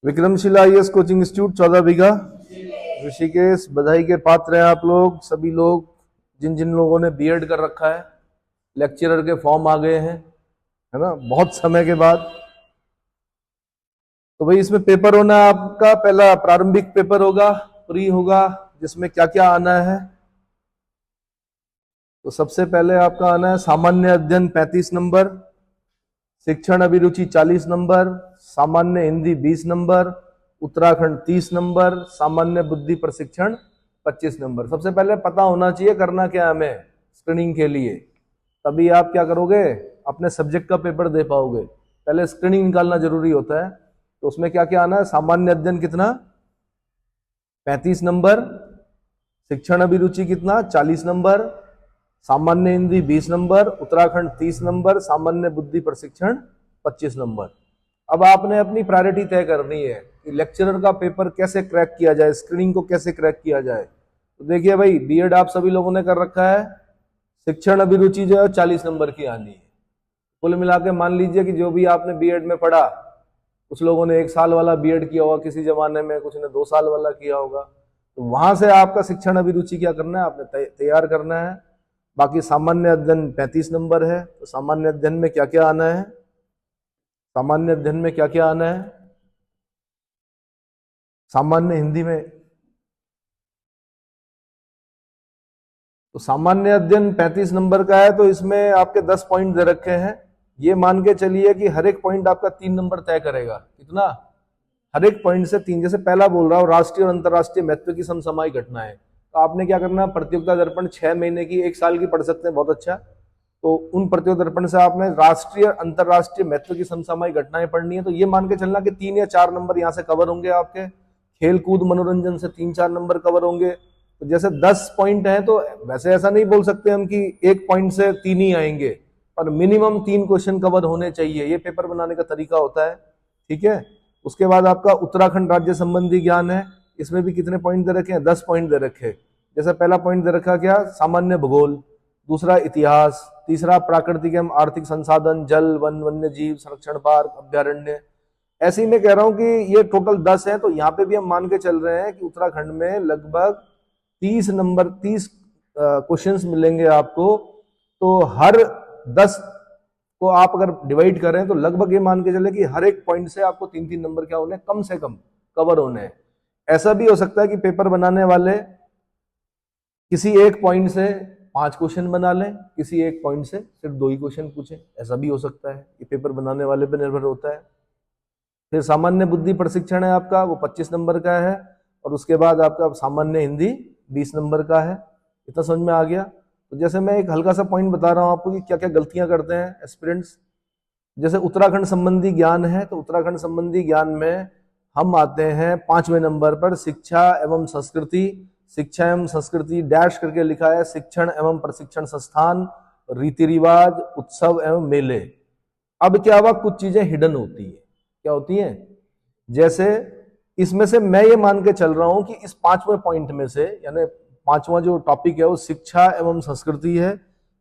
Vikramshila IAS coaching institute 14 बीघा ऋषिकेश, बधाई के पात्र हैं आप लोग सभी लोग। जिन जिन लोगों ने बीएड कर रखा है, लेक्चरर के फॉर्म आ गए हैं, है ना, बहुत समय के बाद। तो भाई इसमें पेपर होना है आपका, पहला प्रारंभिक पेपर होगा, प्री होगा, जिसमें क्या क्या आना है। तो सबसे पहले आपका आना है सामान्य अध्ययन 35 नंबर, शिक्षण अभिरुचि 40 नंबर, सामान्य हिंदी 20 नंबर, उत्तराखंड 30 नंबर, सामान्य बुद्धि प्रशिक्षण 25 नंबर। सबसे पहले पता होना चाहिए करना क्या है हमें स्क्रीनिंग के लिए, तभी आप क्या करोगे, अपने सब्जेक्ट का पेपर दे पाओगे। पहले स्क्रीनिंग निकालना जरूरी होता है। तो उसमें क्या क्या आना है, सामान्य अध्ययन कितना 35 नंबर, शिक्षण अभिरुचि कितना 40 नंबर, सामान्य हिंदी 20 नंबर, उत्तराखंड 30 नंबर, सामान्य बुद्धि प्रशिक्षण 25 नंबर। अब आपने अपनी प्रायोरिटी तय करनी है कि लेक्चरर का पेपर कैसे क्रैक किया जाए, स्क्रीनिंग को कैसे क्रैक किया जाए। तो देखिए भाई, बीएड आप सभी लोगों ने कर रखा है, शिक्षण अभिरुचि जो है 40 नंबर की आनी है। कुल मिला के मान लीजिए कि जो भी आपने बीएड में पढ़ा, कुछ लोगों ने 1 साल वाला बीएड किया होगा किसी जमाने में, कुछ ने 2 साल वाला किया होगा, तो वहां से आपका शिक्षण अभिरुचि क्या करना है, आपने तैयार करना है। बाकी सामान्य अध्ययन 35 नंबर है, तो सामान्य अध्ययन में क्या क्या आना है, सामान्य अध्ययन में क्या क्या आना है, सामान्य हिंदी में। तो सामान्य अध्ययन 35 नंबर का है, तो इसमें आपके 10 पॉइंट दे रखे हैं। ये मान के चलिए कि हर एक पॉइंट आपका 3 नंबर तय करेगा। कितना, हर एक पॉइंट से 3। जैसे पहला बोल रहा हूं, राष्ट्रीय और अंतरराष्ट्रीय महत्व की समसामयिक घटनाएं, तो आपने क्या करना, प्रतियोगिता दर्पण 6 महीने की 1 साल की पढ़ सकते हैं, बहुत अच्छा। तो उन प्रतियोगिता दर्पण से आपने राष्ट्रीय अंतरराष्ट्रीय महत्व की समसामयिक घटनाएं पढ़नी है। तो ये मान के चलना कि 3 या 4 नंबर यहाँ से कवर होंगे आपके। खेल कूद मनोरंजन से 3-4 नंबर कवर होंगे। तो जैसे 10 पॉइंट हैं, तो वैसे ऐसा नहीं बोल सकते हम कि 1 पॉइंट से 3 ही आएंगे, पर मिनिमम 3 क्वेश्चन कवर होने चाहिए। ये पेपर बनाने का तरीका होता है, ठीक है। उसके बाद आपका उत्तराखंड राज्य संबंधी ज्ञान है, इसमें भी कितने पॉइंट दे रखे हैं, 10 पॉइंट दे रखे। जैसे पहला पॉइंट दे रखा क्या, सामान्य भूगोल, दूसरा इतिहास, तीसरा प्राकृतिक एवं आर्थिक संसाधन, जल वन वन्य जीव संरक्षण पार्क अभ्यारण्य। ऐसे ही मैं कह रहा हूं कि ये टोटल 10 है, तो यहाँ पे भी हम मान के चल रहे हैं कि उत्तराखंड में लगभग 30 नंबर 30 क्वेश्चंस मिलेंगे आपको। तो हर 10 को आप अगर डिवाइड करें तो लगभग ये मान के चले कि हर एक पॉइंट से आपको 3-3 नंबर क्या होने, कम से कम कवर होने हैं। ऐसा भी हो सकता है कि पेपर बनाने वाले किसी एक पॉइंट से 5 क्वेश्चन बना लें, किसी एक पॉइंट से सिर्फ 2 ही क्वेश्चन पूछें, ऐसा भी हो सकता है। ये पेपर बनाने वाले पे निर्भर होता है। फिर सामान्य बुद्धि प्रशिक्षण है आपका, वो 25 नंबर का है, और उसके बाद आपका सामान्य हिंदी 20 नंबर का है। इतना समझ में आ गया। तो जैसे मैं एक हल्का सा पॉइंट बता रहा हूं आपको कि क्या क्या गलतियां करते हैं एस्पिरेंट्स। जैसे उत्तराखंड संबंधी ज्ञान है, तो उत्तराखंड संबंधी ज्ञान में हम आते हैं 5वें नंबर पर, शिक्षा एवं संस्कृति। शिक्षा एवं संस्कृति डैश करके लिखा है, शिक्षण एवं प्रशिक्षण संस्थान, रीति रिवाज, उत्सव एवं मेले। अब क्या हुआ, कुछ चीजें हिडन होती है। क्या होती हैं, जैसे इसमें से मैं ये मान के चल रहा हूं कि इस 5वें पॉइंट में से, यानी 5वां जो टॉपिक है वो शिक्षा एवं संस्कृति है,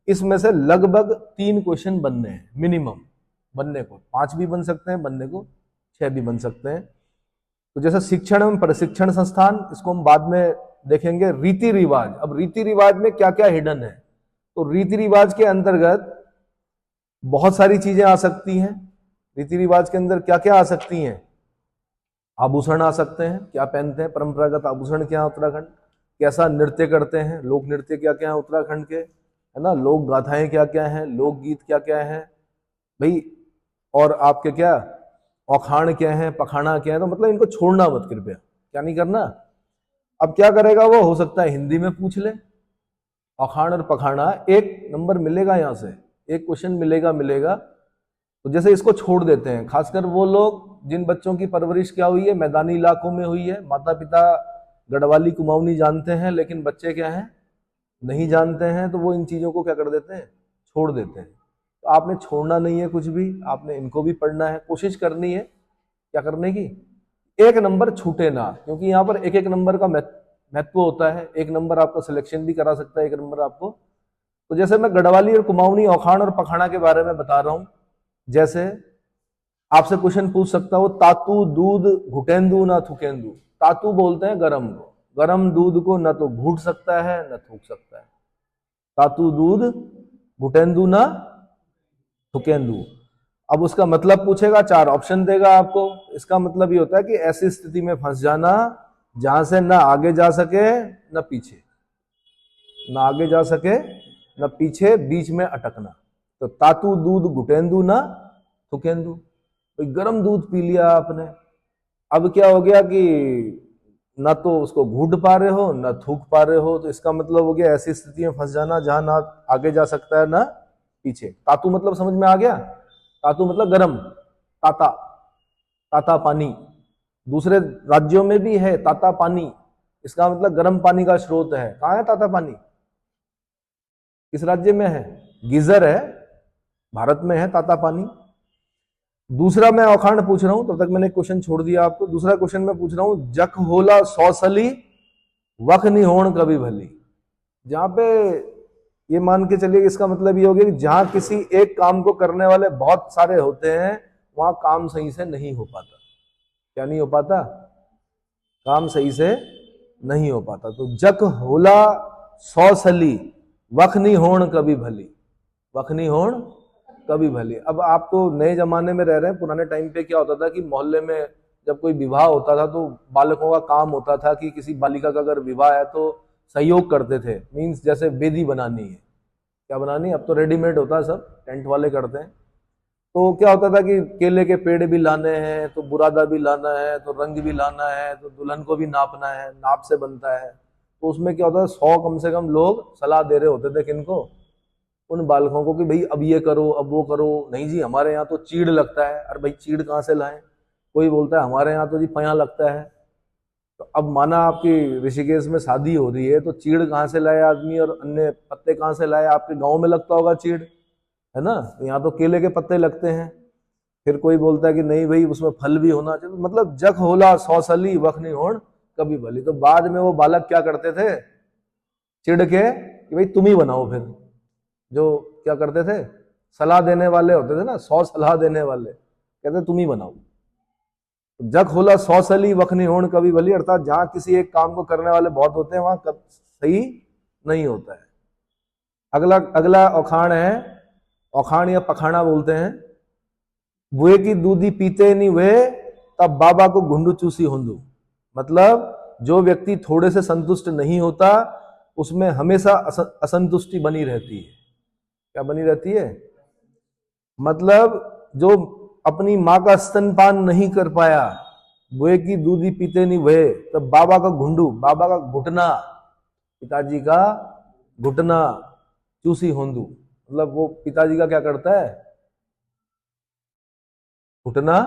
इसमें से लगभग 3 क्वेश्चन बनने हैं मिनिमम। बनने को 5 भी बन सकते हैं, बनने को 6 भी बन सकते हैं। तो जैसे शिक्षण एवं प्रशिक्षण संस्थान, इसको हम बाद में देखेंगे। रीति रिवाज, अब रीति रिवाज में क्या क्या हिडन है, तो रीति रिवाज के अंतर्गत बहुत सारी चीजें आ सकती हैं। रीति रिवाज के अंदर क्या क्या आ सकती हैं, आभूषण आ सकते हैं, क्या पहनते हैं, परंपरागत आभूषण क्या है उत्तराखंड, कैसा नृत्य करते हैं, लोक नृत्य क्या क्या है उत्तराखंड के, है ना, लोक गाथाएं क्या क्या हैं, लोकगीत क्या क्या है भाई, और आपके क्या औखाण क्या है, पखाना क्या है। तो मतलब इनको छोड़ना मत कृपया, क्या नहीं करना। अब क्या करेगा वो, हो सकता है हिंदी में पूछ ले, औखाण और पखाना 1 नंबर मिलेगा, यहां से 1 क्वेश्चन मिलेगा। तो जैसे इसको छोड़ देते हैं, खासकर वो लोग जिन बच्चों की परवरिश क्या हुई है, मैदानी इलाकों में हुई है, माता पिता गढ़वाली कुमाऊनी जानते हैं, लेकिन बच्चे क्या हैं, नहीं जानते हैं, तो वो इन चीजों को क्या कर देते हैं, छोड़ देते हैं। तो आपने छोड़ना नहीं है कुछ भी, आपने इनको भी पढ़ना है, कोशिश करनी है क्या करने की, 1 नंबर छूटे ना, क्योंकि यहाँ पर 1-1 नंबर का महत्व होता है। 1 नंबर आपका सिलेक्शन भी करा सकता है, 1 नंबर आपको। तो जैसे मैं गढ़वाली और कुमाऊनी औखाण और पखाना के बारे में बता रहा हूं, जैसे आपसे क्वेश्चन पूछ सकता हो, तातु दूध घुटेंदू ना थुकेंदू। तातु बोलते हैं गरम को, गरम दूध को न तो घूट सकता है न थूक सकता है। तातु दूध घुटेंदू ना थुकेंदू। अब उसका मतलब पूछेगा, 4 ऑप्शन देगा आपको। इसका मतलब ये होता है कि ऐसी स्थिति में फंस जाना जहां से ना आगे जा सके न पीछे, ना आगे जा सके न पीछे, बीच में अटकना। तो तातु दूध घुटेंदू ना थुकेंदू। तो गर्म दूध पी लिया आपने, अब क्या हो गया कि ना तो उसको घूट पा रहे हो ना थूक पा रहे हो। तो इसका मतलब हो गया ऐसी स्थिति में फंस जाना जहां ना आगे जा सकता है ना पीछे। तातु मतलब समझ में आ गया? तातु मतलब गर्म, ताता, ताता पानी। दूसरे राज्यों में भी है ताता पानी, इसका मतलब गर्म पानी का स्रोत है। कहां है ताता पानी? किस राज्य में है? गीजर है, भारत में है ताता पानी। दूसरा मैं अखांड पूछ रहा हूं, तब तक मैंने क्वेश्चन छोड़ दिया आपको। दूसरा क्वेश्चन मैं पूछ रहा हूं, जख होला 100 सली वख नहीं होण कभी भली। जहां पे ये मान के चलिए, इसका मतलब ये हो गया कि जहां किसी एक काम को करने वाले बहुत सारे होते हैं, वहां काम सही से नहीं हो पाता। क्या नहीं हो पाता? काम सही से नहीं हो पाता। तो जख होला 100 सली वख नहीं होण कभी भली, वख नहीं होण कभी भली। अब आप तो नए जमाने में रह रहे हैं, पुराने टाइम पे क्या होता था कि मोहल्ले में जब कोई विवाह होता था तो बालकों का काम होता था कि किसी बालिका का अगर विवाह है तो सहयोग करते थे। मीन्स जैसे बेदी बनानी है, क्या बनानी है, अब तो रेडीमेड होता है, सब टेंट वाले करते हैं। तो क्या होता था कि केले के पेड़ भी लाने हैं, तो बुरादा भी लाना है, तो रंग भी लाना है, तो दुल्हन को भी नापना है, नाप से बनता है। तो उसमें क्या होता है, 100 कम से कम लोग सलाह दे रहे होते थे, किनको? उन बालकों को कि भाई अब ये करो, अब वो करो। नहीं जी, हमारे यहाँ तो चीड़ लगता है। अरे भाई चीड़ कहाँ से लाएं? कोई बोलता है हमारे यहाँ तो जी पया लगता है। तो अब माना आपकी ऋषिकेश में शादी हो रही है, तो चीड़ कहाँ से लाए आदमी और अन्य पत्ते कहाँ से लाए? आपके गांव में लगता होगा चीड़, है ना? तो यहाँ तो केले के पत्ते लगते हैं। फिर कोई बोलता है कि नहीं भाई उसमें फल भी होना चाहिए। मतलब जख होला 100 सली वख नहीं होण कभी भली। तो बाद में वो बालक क्या करते थे, चिढ़ के कि भाई तुम ही बनाओ। फिर जो क्या करते थे, सलाह देने वाले होते थे ना, 100 सलाह देने वाले, कहते तुम ही बनाओ। जग होला 100 सली वख नहीं होण कभी भली, अर्थात जहां किसी एक काम को करने वाले बहुत होते हैं वहां कब सही नहीं होता है। अगला अगला औखाण है, औखाण या पखाना बोलते हैं। बुए की दूधी पीते नहीं हुए तब बाबा को घुंडू चूसी होंदू। मतलब जो व्यक्ति थोड़े से संतुष्ट नहीं होता उसमें हमेशा असंतुष्टि बनी रहती है। क्या बनी रहती है? मतलब जो अपनी मां का स्तनपान नहीं कर पाया, बुए की दूधी पीते नहीं हुए, तब बाबा का घुंडू, बाबा का घुटना, पिताजी का घुटना चूसी होंदू। मतलब वो पिताजी का क्या करता है, घुटना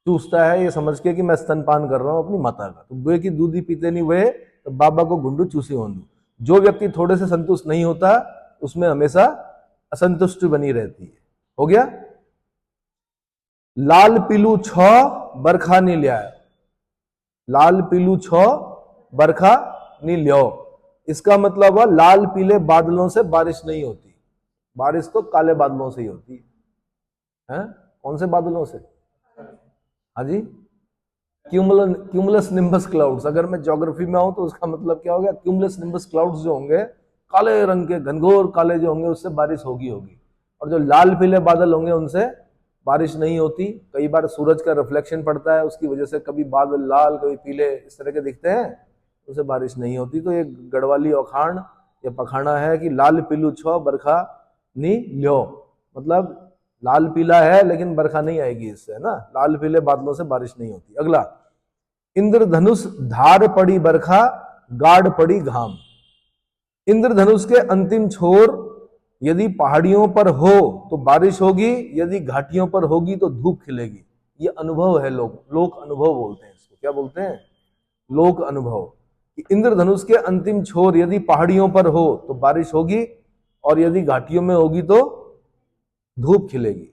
चूसता है, ये समझ के कि मैं स्तनपान कर रहा हूं अपनी माता का। तो बुए की दूधी पीते नहीं हुए तो बाबा को घुंडू चूसी होंदू। जो व्यक्ति थोड़े से संतुष्ट नहीं होता उसमें हमेशा असंतुष्टि बनी रहती है। हो गया? लाल पीलू 6 बरखा नहीं लिया। लाल पीलू 6 बरखा नहीं लियो। इसका मतलब है लाल पीले बादलों से बारिश नहीं होती। बारिश तो काले बादलों से ही होती है। कौन से बादलों से? हाँ जी, क्यूमुलस निम्बस क्लाउड्स। अगर मैं ज्योग्राफी में आऊं तो उसका मतलब क्या हो गया, क्यूमुलस निम्बस क्लाउड्स जो होंगे, काले रंग के घनघोर काले जो होंगे, उससे बारिश होगी। और जो लाल पीले बादल होंगे उनसे बारिश नहीं होती। कई बार सूरज का रिफ्लेक्शन पड़ता है, उसकी वजह से कभी बादल लाल कभी पीले इस तरह के दिखते हैं, उससे बारिश नहीं होती। तो ये गढ़वाली औखाण या पखाना है कि लाल पीलू 6 बरखा नी ल्यो। मतलब लाल पीला है लेकिन बरखा नहीं आएगी इससे, है ना? लाल पीले बादलों से बारिश नहीं होती। अगला, इंद्रधनुष धार पड़ी बरखा गाढ़ पड़ी घाम। इंद्रधनुष के अंतिम छोर यदि पहाड़ियों पर हो तो बारिश होगी, यदि घाटियों पर होगी तो धूप खिलेगी। ये अनुभव है, लोक अनुभव बोलते हैं इसको। क्या बोलते हैं? लोक अनुभव। कि इंद्रधनुष के अंतिम छोर यदि पहाड़ियों पर हो तो बारिश होगी, और यदि घाटियों में होगी तो धूप खिलेगी।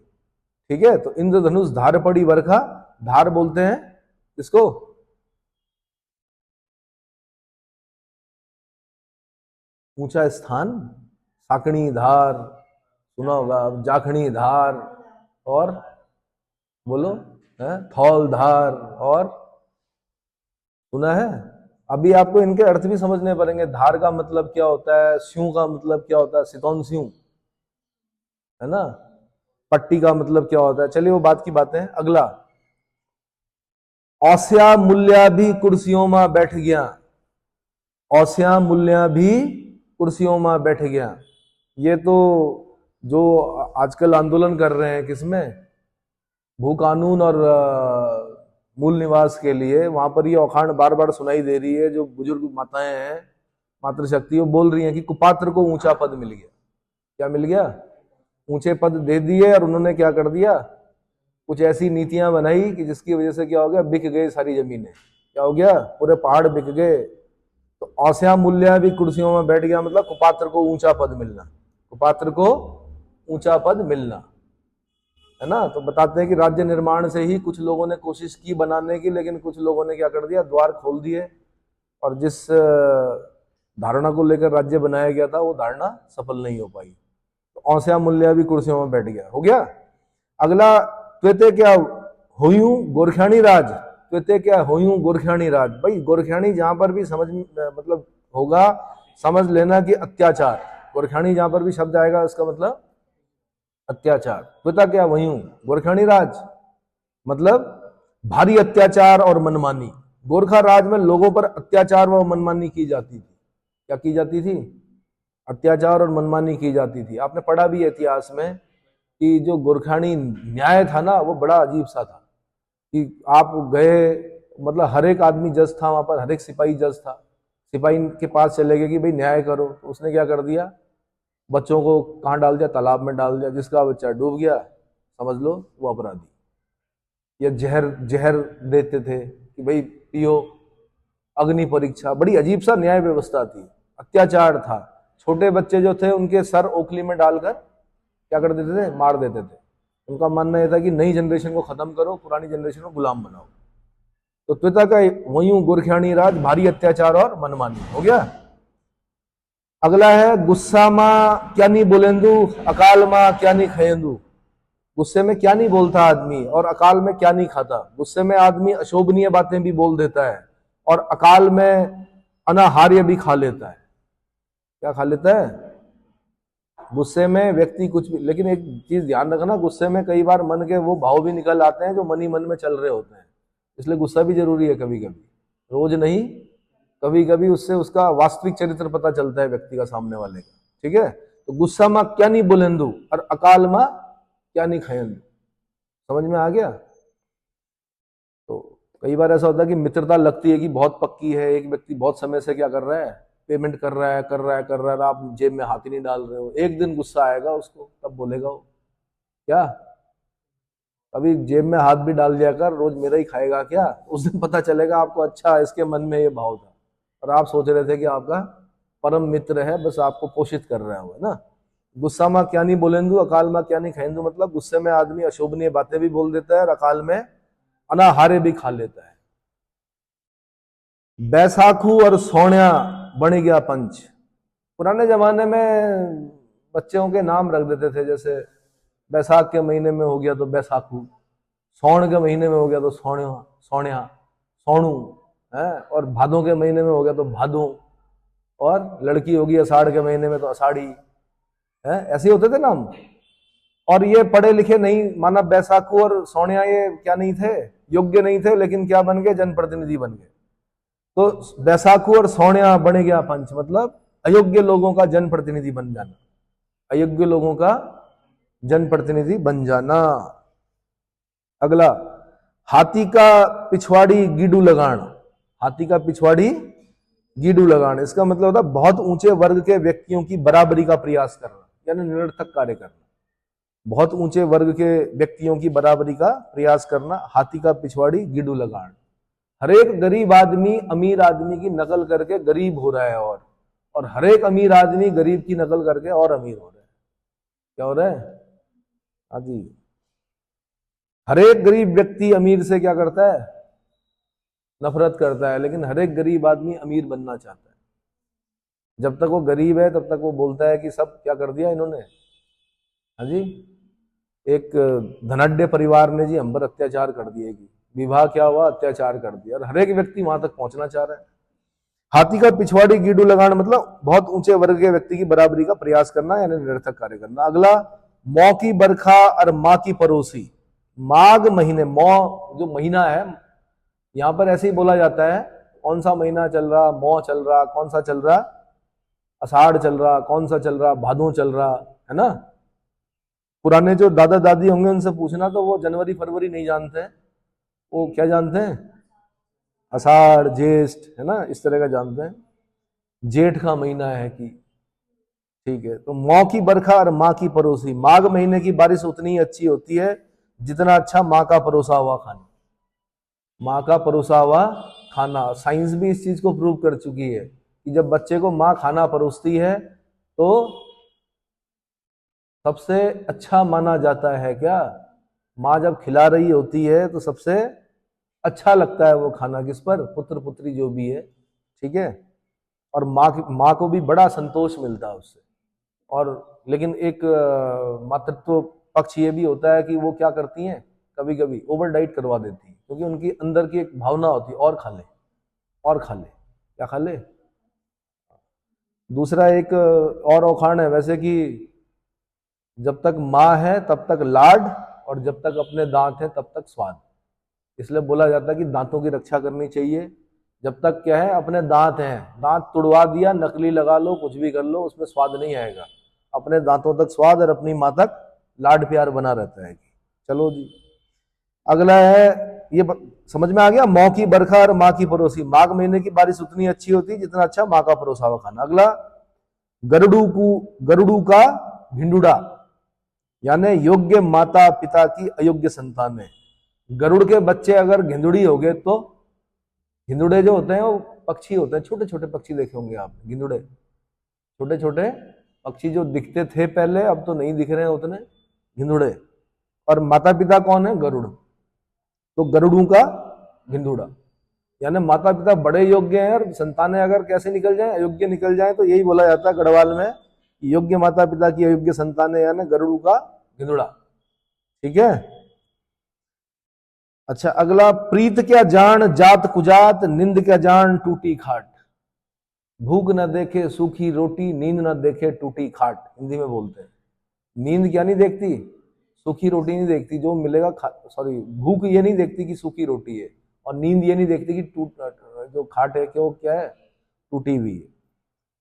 ठीक है? तो इंद्रधनुष धार पड़ी बरखा, धार बोलते हैं इसको, ऊंचा स्थान, साकणी धार सुना होगा, जाखणी धार, और बोलो, है थौल, धार, और सुना है। अभी आपको इनके अर्थ भी समझने पड़ेंगे। धार का मतलब क्या होता है, स्यू का मतलब क्या होता है, सितौन स्यू, है ना। पट्टी का मतलब क्या होता है, चलिए वो बात की बातें हैं। अगला, औस्या मूल्या भी कुर्सियों में बैठ गया। औस्या मूल्या भी कुर्सियों में बैठ गया। ये तो जो आजकल आंदोलन कर रहे हैं किसमें, भू कानून और मूल निवास के लिए, वहां पर ये औखाण बार बार सुनाई दे रही है। जो बुजुर्ग माताएं हैं, मातृशक्ति, वो बोल रही हैं कि कुपात्र को ऊंचा पद मिल गया। क्या मिल गया, ऊंचे पद दे दिए, और उन्होंने क्या कर दिया, कुछ ऐसी नीतियां बनाई कि जिसकी वजह से क्या हो गया, बिक गए सारी जमीनें। क्या हो गया, पूरे पहाड़ बिक गए। तो औस्या मूल्य भी कुर्सियों में बैठ गया, मतलब कुपात्र को ऊंचा पद मिलना, कुपात्र को ऊंचा पद मिलना, है ना। तो बताते हैं कि राज्य निर्माण से ही कुछ लोगों ने कोशिश की बनाने की, लेकिन कुछ लोगों ने क्या कर दिया, द्वार खोल दिए, और जिस धारणा को लेकर राज्य बनाया गया था वो धारणा सफल नहीं हो पाई। तो औस्या मूल्य भी कुर्सियों में बैठ गया, हो गया। अगला, त्वेते क्या होयूं गोरख्याणी राज। त्वेते क्या होयूं गोरख्याणी राज। भाई गोरख्याणी जहां पर भी समझ मतलब होगा, समझ लेना कि अत्याचार। गोरख्याणी जहां पर भी शब्द आएगा इसका मतलब अत्याचार। त्वेता क्या वयूं गोरख्याणी राज, मतलब भारी अत्याचार और मनमानी। गोरखा राज में लोगों पर अत्याचार व मनमानी की जाती थी। क्या की जाती थी, अत्याचार और मनमानी की जाती थी। आपने पढ़ा भी है इतिहास में कि जो गोरखानी न्याय था ना, वो बड़ा अजीब सा था। कि आप गए, मतलब हर एक आदमी जज था वहां पर, हर एक सिपाही जज था। सिपाही के पास चले गए कि भाई न्याय करो, तो उसने क्या कर दिया, बच्चों को कहाँ डाल दिया, तालाब में डाल दिया। जिसका बच्चा डूब गया, समझ लो वो अपराधी। या जहर जहर देते थे कि भाई पियो, अग्नि परीक्षा। बड़ी अजीब सा न्याय व्यवस्था थी, अत्याचार था। छोटे बच्चे जो थे उनके सर ओखली में डालकर क्या कर देते थे, मार देते थे। उनका मानना यह था कि नई जनरेशन को खत्म करो, पुरानी जनरेशन को गुलाम बनाओ। तो त्वेता का वहीं गोरख्याणी राज, भारी अत्याचार और मनमानी, हो गया। अगला है, गुस्सा मां क्या नहीं बोलेंदू, अकाल मां क्या नहीं खाएंदू। गुस्से में क्या नहीं बोलता आदमी, और अकाल में क्या नहीं खाता। गुस्से में आदमी अशोभनीय बातें भी बोल देता है, और अकाल में अनाहार्य भी खा लेता है। क्या खा लेता है, गुस्से में व्यक्ति कुछ भी। लेकिन एक चीज ध्यान रखना, गुस्से में कई बार मन के वो भाव भी निकल आते हैं जो मन ही मन में चल रहे होते हैं। इसलिए गुस्सा भी जरूरी है कभी कभी, रोज नहीं, कभी कभी उससे उसका वास्तविक चरित्र पता चलता है व्यक्ति का, सामने वाले का। ठीक है, तो गुस्सा मां क्या नहीं बोलेंदू, और अकाल मां क्या नहीं खाएंदू। समझ में आ गया। तो कई बार ऐसा होता है कि मित्रता लगती है कि बहुत पक्की है, एक व्यक्ति बहुत समय से क्या कर रहा है, पेमेंट कर रहा है, आप जेब में हाथ ही नहीं डाल रहे हो। एक दिन गुस्सा आएगा उसको, तब बोलेगा वो क्या, अभी जेब में हाथ भी डाल दिया कर, रोज मेरा ही खाएगा क्या। उस दिन पता चलेगा आपको, अच्छा इसके मन में ये भाव था, और आप सोच रहे थे कि आपका परम मित्र है, बस आपको पोषित कर रहा है ना। गुस्सा मां क्या नहीं बोलेंदू, अकाल मां क्या नहीं खाएंदू, मतलब गुस्से में आदमी अशोभनीय बातें भी बोल देता है, और अकाल में अनाहारे भी खा लेता है। बैसाखू और सोनिया बन गया पंच। पुराने जमाने में बच्चों के नाम रख देते थे, जैसे बैसाख के महीने में हो गया तो बैसाखू, सौण के महीने में हो गया तो सोण्या, सोण्या, सोणू है, और भादों के महीने में हो गया तो भादो, और लड़की होगी अषाढ़ के महीने में तो अषाढ़ी है। ऐसे होते थे नाम। और ये पढ़े लिखे नहीं, माना बैसाखू और सोनिया ये क्या नहीं थे, योग्य नहीं थे, लेकिन क्या बन गए, जनप्रतिनिधि बन गए। तो बैसाखू और सोनिया बन गया पंच, मतलब अयोग्य लोगों का जनप्रतिनिधि बन जाना, अयोग्य लोगों का जनप्रतिनिधि बन जाना। अगला, हाथी का पिछवाड़ी गीडू लगान। हाथी का पिछवाड़ी गीडू लगान, इसका मतलब होता है बहुत ऊंचे वर्ग के व्यक्तियों की बराबरी का प्रयास करना, यानी निरर्थक कार्य करना। बहुत ऊंचे वर्ग के व्यक्तियों की बराबरी का प्रयास करना, हाथी का पिछवाड़ी गीडू लगान। हर एक गरीब आदमी अमीर आदमी की नकल करके गरीब हो रहा है, और हर एक अमीर आदमी गरीब की नकल करके और अमीर हो रहा है। क्या हो रहा है, हाँ जी। हर एक गरीब व्यक्ति अमीर से क्या करता है, नफरत करता है, लेकिन हर एक गरीब आदमी अमीर बनना चाहता है। जब तक वो गरीब है तब तक वो बोलता है कि सब क्या कर दिया इन्होंने, हाँ जी, एक धनाढ्य परिवार ने जी हम पर अत्याचार कर दिए कि विवाह क्या हुआ, अत्याचार कर दिया, और हर एक व्यक्ति वहां तक पहुंचना चाह रहा है। हाथी का पिछवाड़ी गीडू लगान मतलब बहुत ऊंचे वर्ग के व्यक्ति की बराबरी का प्रयास करना, यानी निरर्थक कार्य करना। अगला, मौ की बरखा और माँ की पड़ोसी। माघ महीने, मौ जो महीना है यहां पर ऐसे ही बोला जाता है, कौन सा महीना चल रहा, मौ चल रहा, कौन सा चल रहा, आषाढ़ चल रहा, कौन सा चल रहा, भादों चल रहा है ना। पुराने जो दादा दादी होंगे उनसे पूछना तो वो जनवरी फरवरी नहीं जानते हैं, वो क्या जानते हैं, आषाढ़ ज्येष्ठ है ना, इस तरह का जानते हैं। जेठ का महीना है कि, ठीक है। तो मौ की बरखा और माँ की परोसी। माघ महीने की बारिश उतनी ही अच्छी होती है जितना अच्छा माँ का परोसा हुआ खाना। माँ का परोसा हुआ खाना, साइंस भी इस चीज को प्रूव कर चुकी है कि जब बच्चे को माँ खाना परोसती है तो सबसे अच्छा माना जाता है क्या, माँ जब खिला रही होती है तो सबसे अच्छा लगता है वो खाना किस पर, पुत्र पुत्री जो भी है, ठीक है। और माँ को भी बड़ा संतोष मिलता है उससे। और लेकिन एक मातृत्व पक्ष ये भी होता है कि वो क्या करती हैं, कभी कभी ओवर डाइट करवा देती हैं, क्योंकि उनकी अंदर की एक भावना होती है और खा ले, और खा ले, क्या खा ले। दूसरा एक और औखाण है वैसे कि जब तक माँ है तब तक लाड, और जब तक अपने दांत हैं तब तक स्वाद। इसलिए बोला जाता है कि दांतों की रक्षा करनी चाहिए। जब तक क्या है, अपने दांत हैं, दांत तुड़वा दिया, नकली लगा लो, कुछ भी कर लो, उसमें स्वाद नहीं आएगा। अपने दांतों तक स्वाद और अपनी माँ तक लाड प्यार बना रहता है। चलो जी, अगला है, ये समझ में आ गया, मौ की बरखा और माँ की परोसी। माघ महीने की बारिश उतनी अच्छी होती है जितना अच्छा माँ का परोसा हुआ खाना। अगला, गरुड़ू का भिंडुड़ा, यानी योग्य माता पिता की अयोग्य संतान है। गरुड़ के बच्चे अगर गिंदुड़ी हो गए तो, गिंदुड़े जो होते हैं वो पक्षी होते हैं, छोटे छोटे पक्षी देखे होंगे आप, गिंदुड़े छोटे छोटे पक्षी जो दिखते थे पहले, अब तो नहीं दिख रहे हैं उतने, गिंदुड़े। और माता पिता कौन है, गरुड़। तो गरुड़ों का गिंदुड़ा, यानी माता पिता बड़े योग्य हैं और संतानें अगर कैसे निकल जाएं, अयोग्य निकल जाएं, तो यही बोला जाता है गढ़वाल में, योग्य माता पिता की अयोग्य संतानें, यानी गरुड़ों का गिंदुड़ा, ठीक है। अच्छा, अगला, प्रीत क्या जान जात कुजात, निंद क्या जान टूटी खाट। भूख न देखे सूखी रोटी, नींद न देखे टूटी खाट, हिंदी में बोलते हैं। नींद क्या नहीं देखती, सूखी रोटी नहीं देखती जो मिलेगा, सॉरी, भूख ये नहीं देखती कि सूखी रोटी है, और नींद ये नहीं देखती कि जो खाट है कि वो क्या है, टूटी हुई है।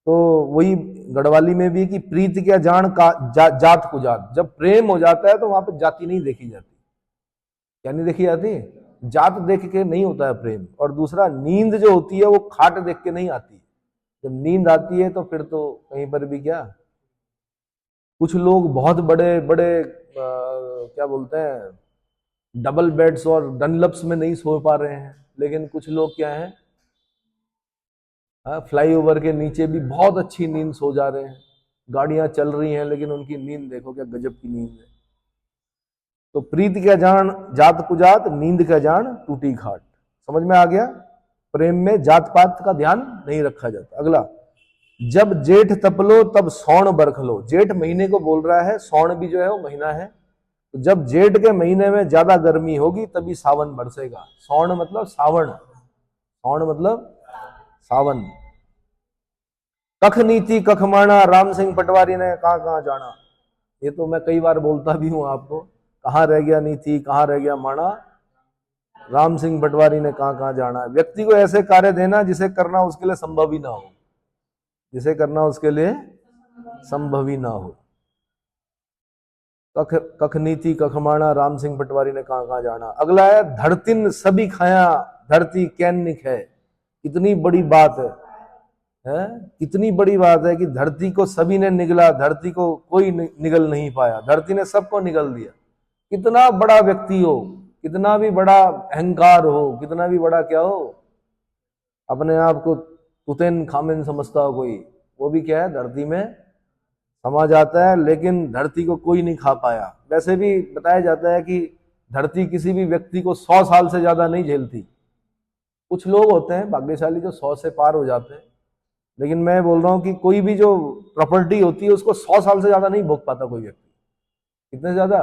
तो वही गढ़वाली में भी कि प्रीत क्या जान का जात कुजात, जब प्रेम हो जाता है तो वहां पर जाति नहीं देखी जाती। क्या नहीं देखी जाती, जात देख के नहीं होता है प्रेम। और दूसरा, नींद जो होती है वो खाट देख के नहीं आती। जब नींद आती है तो फिर तो कहीं पर भी क्या, कुछ लोग बहुत बड़े बड़े क्या बोलते हैं, डबल बेड्स और डनलप्स में नहीं सो पा रहे हैं, लेकिन कुछ लोग क्या है, फ्लाईओवर के नीचे भी बहुत अच्छी नींद सो जा रहे हैं। गाड़ियां चल रही हैं लेकिन उनकी नींद देखो क्या गजब की नींद है। तो प्रीत क्या जान जात कुजात, नींद क्या जान टूटी खाट। समझ में आ गया, प्रेम में जात पात का ध्यान नहीं रखा जाता। अगला, जब जेठ तपलो तब सौण बरखलो। जेठ महीने को बोल रहा है, सौण भी जो है वो महीना है। तो जब जेठ के महीने में ज्यादा गर्मी होगी तभी सावन बरसेगा। सौण मतलब सावन, सौण मतलब सावन। कख नीति कख माना, राम सिंह पटवारी ने कहां कहां जाना। ये तो मैं कई बार बोलता भी हूं आपको, कहां रह गया नीति, कहां रह गया माना, राम सिंह पटवारी ने कहां कहां जाना। व्यक्ति को ऐसे कार्य देना जिसे करना उसके लिए संभव ही ना हो, जिसे करना उसके लिए संभव ही ना हो। कख कख नीति कख माना, राम सिंह पटवारी ने कहां कहां जाना। अगला है, धरतिन सभी खाया, धरती कैनिक है। कितनी बड़ी बात है, कितनी बड़ी बात है कि धरती को सभी ने निगला, धरती को कोई निगल नहीं पाया, धरती ने सबको निगल दिया। कितना बड़ा व्यक्ति हो, कितना भी बड़ा अहंकार हो, कितना भी बड़ा क्या हो, अपने आप को तुतेन खामिन समझता हो कोई, वो भी क्या है, धरती में समा जाता है, लेकिन धरती को कोई नहीं खा पाया। वैसे भी बताया जाता है कि धरती किसी भी व्यक्ति को 100 साल से ज्यादा नहीं झेलती। कुछ लोग होते हैं भाग्यशाली जो 100 से पार हो जाते हैं, लेकिन मैं बोल रहा हूं कि कोई भी जो प्रॉपर्टी होती है उसको 100 साल से ज्यादा नहीं भोग पाता कोई व्यक्ति। कितने ज्यादा,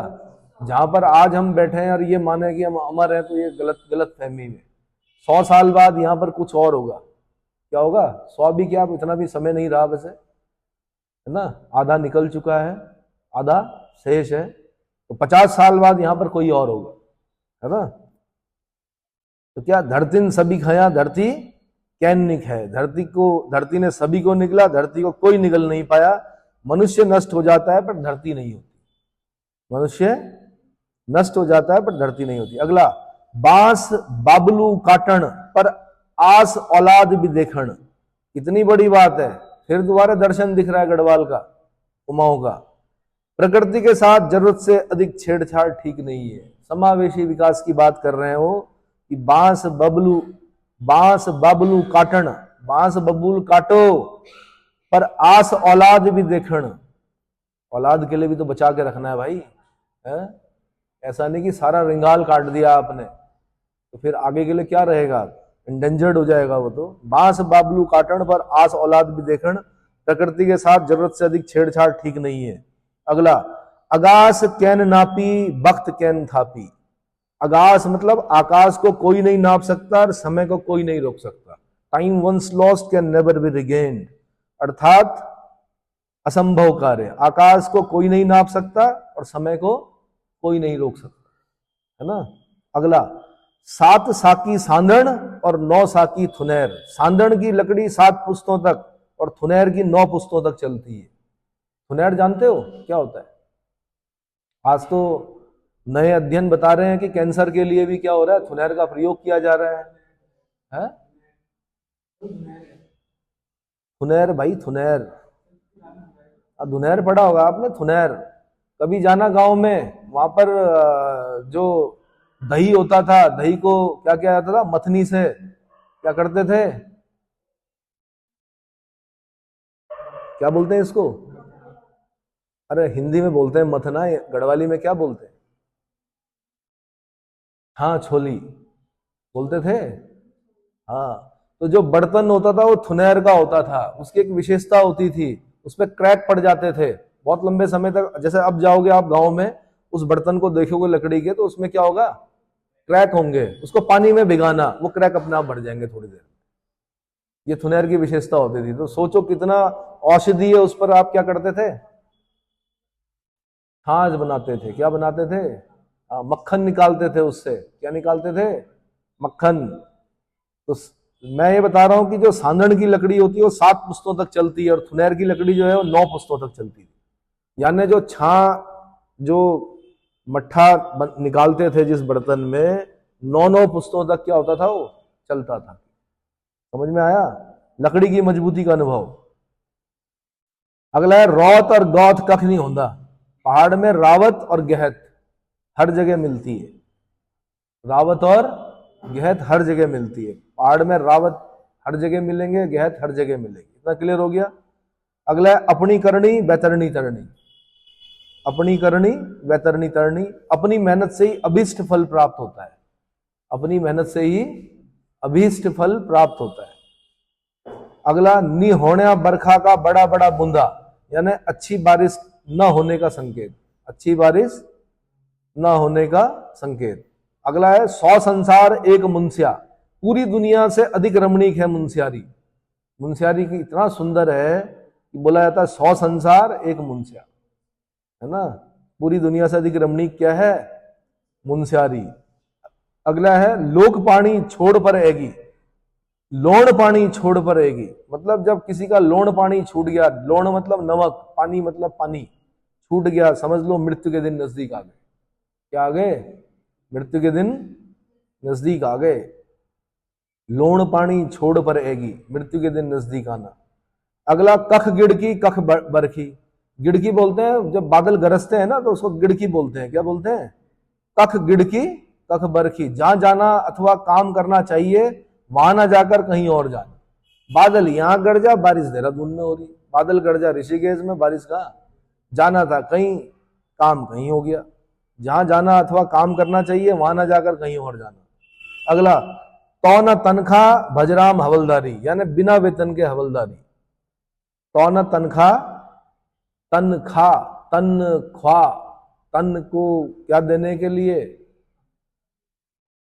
जहां पर आज हम बैठे हैं और ये माने कि हम अमर हैं, तो ये गलत फहमी में। 100 साल बाद यहाँ पर कुछ और होगा। क्या होगा? 100 भी क्या, इतना भी समय नहीं रहा वैसे, है ना, आधा निकल चुका है, आधा शेष है। तो 50 साल बाद यहाँ पर कोई और होगा, है ना। तो क्या, धरती सभी खया धरती कैनिक है। धरती ने सभी को निकला, धरती को कोई निकल नहीं पाया। मनुष्य नष्ट हो जाता है पर धरती नहीं होती। मनुष्य नष्ट हो जाता है पर धरती नहीं होती। अगला, बांस बाबलू काटन पर आस औलाद भी देखण। कितनी बड़ी बात है, फिर दोबारा दर्शन दिख रहा है गढ़वाल का, कुमाऊं का। प्रकृति के साथ जरूरत से अधिक छेड़छाड़ ठीक नहीं है। समावेशी विकास की बात कर रहे हैं वो, कि बांस बबलू काटन, बांस बबूल काटो पर आस औलाद भी देखण। औलाद के लिए भी तो बचा के रखना है भाई, है? ऐसा नहीं कि सारा रिंगाल काट दिया आपने तो फिर आगे के लिए क्या रहेगा, इंडेंजर्ड हो जाएगा वो तो। बांस बाबलू काटन पर आस औलाद भी देखण, प्रकृति के साथ जरूरत से अधिक छेड़छाड़ ठीक नहीं है। अगला, आकाश कैन नापी बख्त कैन थापी। आकाश मतलब आकाश को कोई नहीं नाप सकता और समय को कोई नहीं रोक सकता। Time once lost can never be regained, अर्थात असंभव कार्य। आकाश को कोई नहीं नाप सकता और समय को कोई नहीं रोक सकता, है ना। अगला, 7 साकी सांदण और 9 साकी थुनैर। सांदण की लकड़ी 7 पुस्तों तक और थुनैर की 9 पुस्तों तक चलती है। थुनैर जानते हो क्या होता है? आज तो नए अध्ययन बता रहे हैं कि कैंसर के लिए भी क्या हो रहा है, थुनैर का प्रयोग किया जा रहा है? थुनैर भाई, थुनैर। धुनैर पढ़ा होगा आपने, थुनैर। कभी जाना गांव में, वहां पर जो दही होता था, दही को क्या किया जाता था, मथनी से क्या करते थे, क्या बोलते हैं इसको? अरे हिंदी में बोलते हैं मथना, गढ़वाली में क्या बोलते हैं? हाँ, छोली बोलते थे। हाँ, तो जो बर्तन होता था वो थुनैर का होता था। उसकी एक विशेषता होती थी, उसमें क्रैक पड़ जाते थे बहुत लंबे समय तक। जैसे अब जाओगे आप गांव में, उस बर्तन को देखोगे लकड़ी के, तो उसमें क्या होगा, क्रैक होंगे। उसको पानी में भिगाना, वो क्रैक अपने आप भर जाएंगे थोड़ी देर में। ये थुनैर की विशेषता होती थी। तो सोचो कितना औषधि है उस पर। आप क्या करते थे, छाछ बनाते थे। क्या बनाते थे? मक्खन निकालते थे उससे। क्या निकालते थे? मक्खन। तो मैं ये बता रहा हूं कि जो सांदन की लकड़ी होती है वो 7 पुस्तों तक चलती है और थुनैर की लकड़ी जो है वो 9 पुस्तों तक चलती है। यानी जो मट्ठा निकालते थे जिस बर्तन में, 9 पुस्तों तक क्या होता था, वो चलता था। समझ में आया? लकड़ी की मजबूती का अनुभव। अगला है, रौत और गौत कख नहीं होता। पहाड़ में रावत और गहत हर जगह मिलती है। रावत और गहत हर जगह मिलती है। पहाड़ में रावत हर जगह मिलेंगे, गहत हर जगह मिलेंगे। इतना क्लियर हो गया? अगला है, अपनी करनी वैतरणी तरणी। अपनी करनी वैतरणी तरणी। अपनी मेहनत से ही अभीष्ट फल प्राप्त होता है। अपनी मेहनत से ही अभीष्ट फल प्राप्त होता है। अगला, नी होने बरखा का बड़ा बड़ा बूंदा, यानी अच्छी बारिश न होने का संकेत। अच्छी बारिश न होने का संकेत। अगला है, 100 संसार एक मुंसिया। पूरी दुनिया से अधिक रमणीक है मुंसियारी। मुंसियारी की इतना सुंदर है कि बोला जाता है 100 संसार एक मुंसिया, है ना। पूरी दुनिया से अधिक रमणीक क्या है? मुंसियारी। अगला है, लोक पानी छोड़ पर आएगी। लोण पानी छोड़ पर आएगी, मतलब जब किसी का लोण पानी छूट गया, लोण मतलब नमक, पानी मतलब पानी, छूट गया, समझ लो मृत्यु के दिन नजदीक आ गए। क्या आ गए? मृत्यु के दिन नजदीक आ गए। लोण पानी छोड़ पर आएगी, मृत्यु के दिन नजदीक आना। अगला, कख गिड़की कख बरखी। गिड़की बोलते हैं जब बादल गरजते हैं ना, तो उसको गिड़की बोलते हैं। क्या बोलते हैं? कख गिड़की कख बरखी। जहां जाना अथवा काम करना चाहिए वहां ना जाकर कहीं और जाना। बादल यहां गरजा, बारिश देहरादून में हो रही। बादल गरजा ऋषिकेश में, बारिश कहां? जाना था कहीं, काम कहीं हो गया। जहां जाना अथवा काम करना चाहिए वहां ना जाकर कहीं और जाना। अगला, तो न तनखा भजराम हवलदारी, यानी बिना वेतन के हवलदारी। तो न तनखा, तनख्वाह तन को क्या देने के लिए?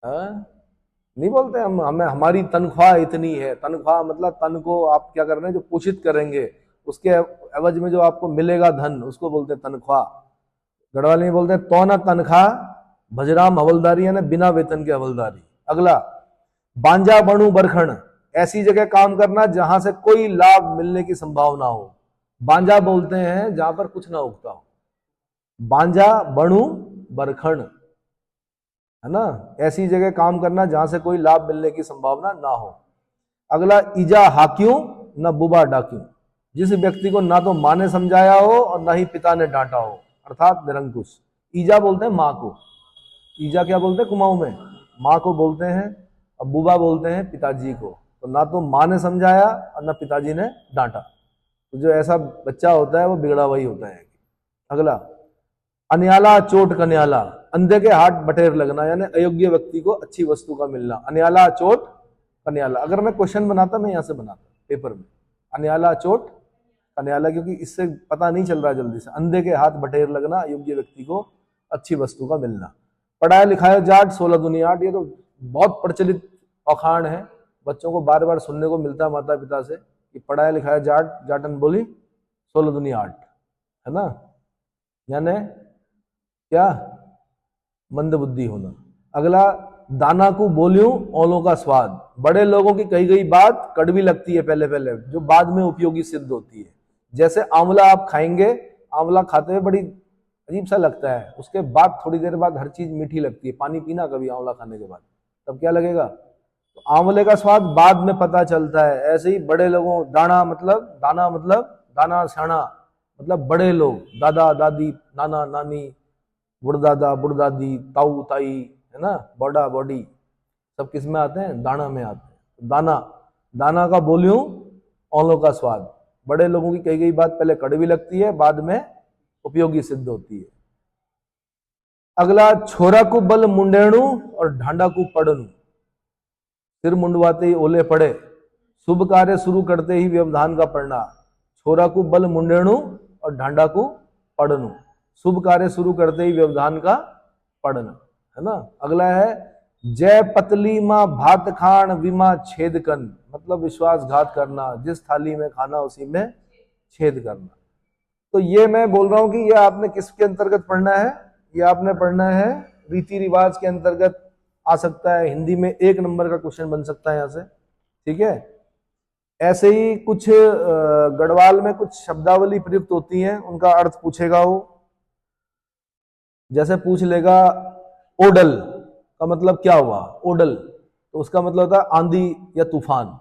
नहीं बोलते हम, हमें हमारी तनख्वाह इतनी है। तनख्वाह मतलब तन को आप क्या कर रहे हैं, जो पोषित करेंगे उसके एवज में जो आपको मिलेगा धन, उसको बोलते हैं तनख्वाह। गढ़वाली में बोलते हैं तो ना तनख्वाह भजराम हवलदारी, यानी बिना वेतन के हवलदारी। अगला, बांजा बणु बरखण, ऐसी जगह काम करना जहां से कोई लाभ मिलने की संभावना हो। बांजा बोलते हैं जहां पर कुछ ना उगता हो। बांजा बणु बरखण, है ना, ऐसी जगह काम करना जहां से कोई लाभ मिलने की संभावना ना हो। अगला, ईजा हाक्यूं न बुबा डाक्यूं, जिस व्यक्ति को ना तो माँ ने समझाया हो और ना ही पिता ने डांटा हो, अर्थात निरंकुश। ईजा बोलते हैं माँ को, ईजा क्या बोलते हैं कुमाऊं में, माँ को बोलते हैं, और बुबा बोलते हैं पिताजी को। तो ना तो माँ ने समझाया और ना पिताजी ने डांटा, तो जो ऐसा बच्चा होता है वो बिगड़ा वही होता है। अगला, अन्याला चोट कन्याला, अंधे के हाथ बटेर लगना, यानी अयोग्य व्यक्ति को अच्छी वस्तु का मिलना। अन्याला चोट कन्याला, अगर मैं क्वेश्चन बनाता मैं यहां से बनाता पेपर में, अन्याला चोट कन्याला, क्योंकि इससे पता नहीं चल रहा जल्दी से। अंधे के हाथ बटेर लगना, अयोग्य व्यक्ति को अच्छी वस्तु का मिलना। पढ़ाया लिखाया जाट 16 दुनी 8, ये तो बहुत प्रचलित अखाण है, बच्चों को बार बार सुनने को मिलता है माता पिता से कि पढ़ाया लिखाया जाट, जाटन बोली 16 दुनी 8, है ना, यानी क्या, मंदबुद्धि होना। अगला, दाना को बोलियूं औलों का स्वाद, बड़े लोगों की कही गई बात कड़वी लगती है पहले पहले, जो बाद में उपयोगी सिद्ध होती है। जैसे आंवला आप खाएंगे, आंवला खाते हुए बड़ी अजीब सा लगता है, उसके बाद थोड़ी देर बाद हर चीज मीठी लगती है। पानी पीना कभी आंवला खाने के बाद, तब क्या लगेगा, तो आंवले का स्वाद बाद में पता चलता है। ऐसे ही बड़े लोगों, दाना मतलब दाना शाना मतलब बड़े लोग, दादा दादी, नाना नानी, बुढ़दादा बुढ़दादी, ताऊ ताई, है ना, बॉडा बॉडी, सब किस में आते हैं, दाना में आते हैं। दाना, दाना का बोलियूं औलों का स्वाद, बड़े लोगों की कही गई बात पहले कड़वी लगती है, बाद में उपयोगी सिद्ध होती है। अगला, छोरा को बल मुंडेणु और ढांडा को पड़नु, सिर मुंडवाते ही ओले पड़े, शुभ कार्य शुरू करते ही व्यवधान का पढ़ना। छोरा को बल मुंडेणु और ढांडा को पड़नु, शुभ कार्य शुरू करते ही व्यवधान का पढ़ना, है ना। अगला है, जय पतली माँ भात खान विमा छेद कन, मतलब विश्वासघात करना, जिस थाली में खाना उसी में छेद करना। तो ये मैं बोल रहा हूं कि ये आपने किसके अंतर्गत पढ़ना है, ये आपने पढ़ना है रीति रिवाज के अंतर्गत आ सकता है। हिंदी में 1 नंबर का क्वेश्चन बन सकता है यहां से, ठीक है। ऐसे ही कुछ गढ़वाल में कुछ शब्दावली प्रयुक्त होती हैं, उनका अर्थ पूछेगा वो। जैसे पूछ लेगा ओडल का मतलब क्या हुआ, ओडल, तो उसका मतलब होता है आंधी या तूफान,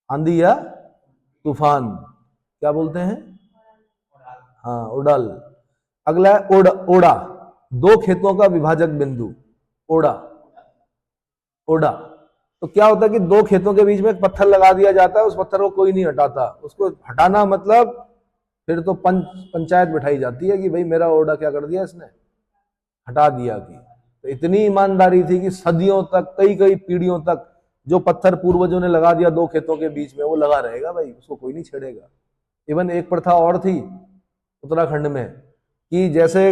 आंधी या तूफान क्या बोलते हैं, हाँ ओडल। अगला है ओड़ा, 2 खेतों का विभाजक बिंदु, ओड़ा, ओड़ा। तो क्या होता है कि 2 खेतों के बीच में एक पत्थर लगा दिया जाता है, उस पत्थर को कोई नहीं हटाता, उसको हटाना मतलब फिर तो पंचायत बिठाई जाती है कि भाई मेरा ओड़ा क्या कर दिया इसने, हटा दिया। कि तो इतनी ईमानदारी थी कि सदियों तक, कई पीढ़ियों तक जो पत्थर पूर्वजों ने लगा दिया 2 खेतों के बीच में, वो लगा रहेगा भाई, उसको कोई नहीं छेड़ेगा। इवन एक प्रथा और थी उत्तराखंड में कि जैसे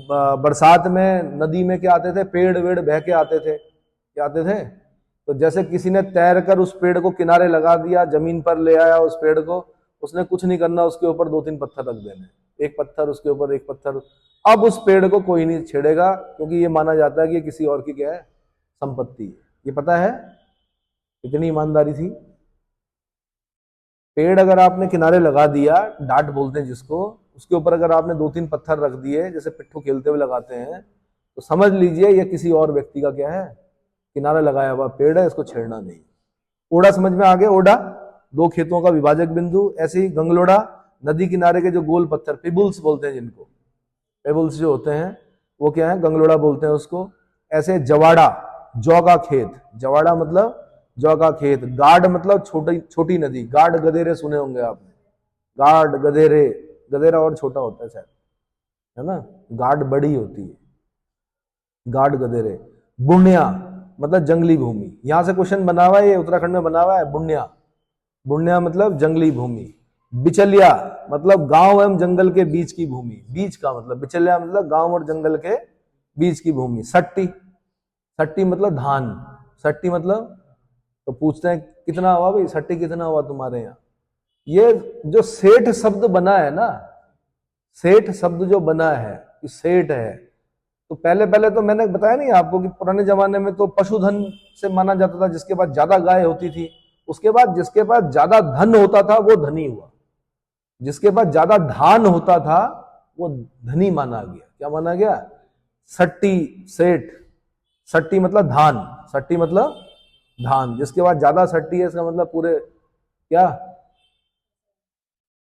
बरसात में नदी में क्या आते थे, पेड़ वेड़ बह के आते थे, क्या आते थे, तो जैसे किसी ने तैर कर उस पेड़ को किनारे लगा दिया, जमीन पर ले आया उस पेड़ को, उसने कुछ नहीं करना, उसके ऊपर 2-3 पत्थर रख देने, एक पत्थर उसके ऊपर एक पत्थर, अब उस पेड़ को कोई नहीं छेड़ेगा, क्योंकि ये माना जाता है कि ये किसी और की क्या है, संपत्ति है। ये पता है, इतनी ईमानदारी थी। पेड़ अगर आपने किनारे लगा दिया, डांट बोलते हैं जिसको, उसके ऊपर अगर आपने 2-3 पत्थर रख दिए, जैसे पिट्ठू खेलते हुए लगाते हैं, तो समझ लीजिए ये किसी और व्यक्ति का क्या है, किनारा लगाया हुआ पेड़ है, इसको छेड़ना नहीं। ओड़ा समझ में आ गया, ओड़ा 2 खेतों का विभाजक बिंदु। ऐसे ही गंगलोड़ा, नदी किनारे के जो गोल पत्थर, पिबुल्स बोलते हैं जिनको, पेबल्स जो होते हैं वो क्या है, गंगलोड़ा बोलते हैं उसको। ऐसे जवाड़ा, जौ का खेत, जवाड़ा मतलब जौ का खेत। गाड मतलब छोटी नदी, गाड गधेरे सुने होंगे आपने, गाड गधेरे, गधेरा और छोटा होता है शायद, है ना, गाड बड़ी होती है, गाड गधेरे। बुण्या मतलब जंगली भूमि, यहां से क्वेश्चन बना हुआ है, ये उत्तराखंड में बना हुआ है, बुण्या, बुण्या मतलब जंगली भूमि। बिचलिया मतलब गांव एवं जंगल के बीच की भूमि, बीच का मतलब बिचलिया मतलब गांव और जंगल के बीच की भूमि। सट्टी, सट्टी मतलब धान, सट्टी मतलब, तो पूछते हैं कितना हुआ भाई, सट्टी कितना हुआ तुम्हारे यहाँ। ये जो सेठ शब्द बना है ना, सेठ शब्द जो बना है, कि सेठ है, तो पहले पहले तो मैंने बताया नहीं आपको कि पुराने जमाने में तो पशुधन से माना जाता था, जिसके पास ज्यादा गाय होती थी। उसके बाद जिसके पास ज्यादा धन होता था वो धनी हुआ, जिसके पास ज्यादा धान होता था वो धनी माना गया। क्या माना गया? सट्टी, सेठ। सट्टी मतलब धान, सट्टी मतलब धान, जिसके पास ज्यादा सट्टी है इसका मतलब पूरे क्या,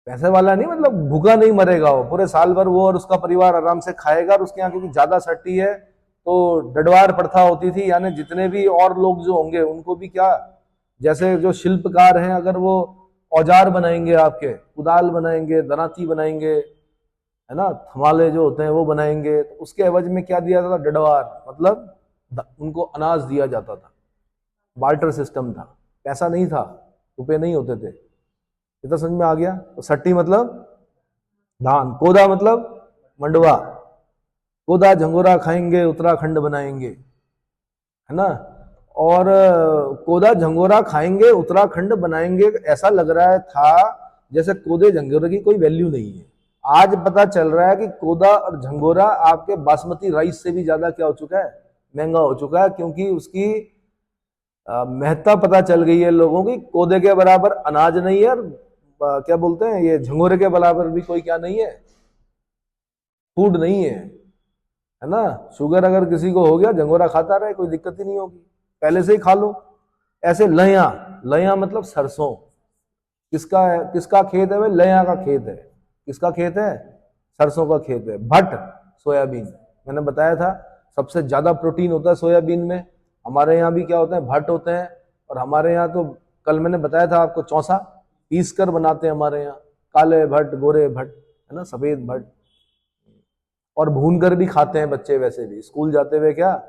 पैसे वाला नहीं, मतलब भूखा नहीं मरेगा वो, पूरे साल भर वो और उसका परिवार आराम से खाएगा। और उसके यहाँ क्योंकि ज्यादा सट्टी है तो डडवार प्रथा होती थी, यानी जितने भी और लोग जो होंगे उनको भी क्या, जैसे जो शिल्पकार हैं अगर वो औजार बनाएंगे, आपके कुदाल बनाएंगे, दराती बनाएंगे, है ना, थमाले जो होते हैं वो बनाएंगे, तो उसके एवज में क्या दिया जाता था? डडवार, मतलब उनको अनाज दिया जाता था। बार्टर सिस्टम था, पैसा नहीं था, रुपए नहीं होते थे। इतना समझ में आ गया? तो सट्टी मतलब धान, कोदा मतलब मंडवा, कोदा झंगोरा खाएंगे उत्तराखंड बनाएंगे, है ना। और कोदा झंगोरा खाएंगे उत्तराखंड बनाएंगे, ऐसा लग रहा था जैसे कोदे झंगोरे की कोई वैल्यू नहीं है। आज पता चल रहा है कि कोदा और झंगोरा आपके बासमती राइस से भी ज्यादा क्या हो चुका है? महंगा हो चुका है, क्योंकि उसकी महत्ता पता चल गई है लोगों की। कोदे के बराबर अनाज नहीं है, और क्या बोलते हैं ये झंगोरे के बराबर भी कोई क्या नहीं है, फूड नहीं है ना। शुगर अगर किसी को हो गया, झंगोरा खाता रहे, कोई दिक्कत ही नहीं होगी, पहले से ही खा लो। ऐसे लया, लया मतलब सरसों, किसका है, किसका खेत है भाई? लया का खेत है। किसका खेत है? सरसों का खेत है। भट्ट, सोयाबीन, मैंने बताया था सबसे ज्यादा प्रोटीन होता है सोयाबीन में। हमारे यहाँ भी क्या होते हैं? भट्ट होते हैं। और हमारे यहाँ तो कल मैंने बताया था आपको, चौसा पीस कर बनाते हैं हमारे यहाँ, काले भट्ट, गोरे भट्ट, है ना, सफेद भट्ट। और भून कर भी खाते हैं बच्चे, वैसे भी स्कूल जाते हुए क्या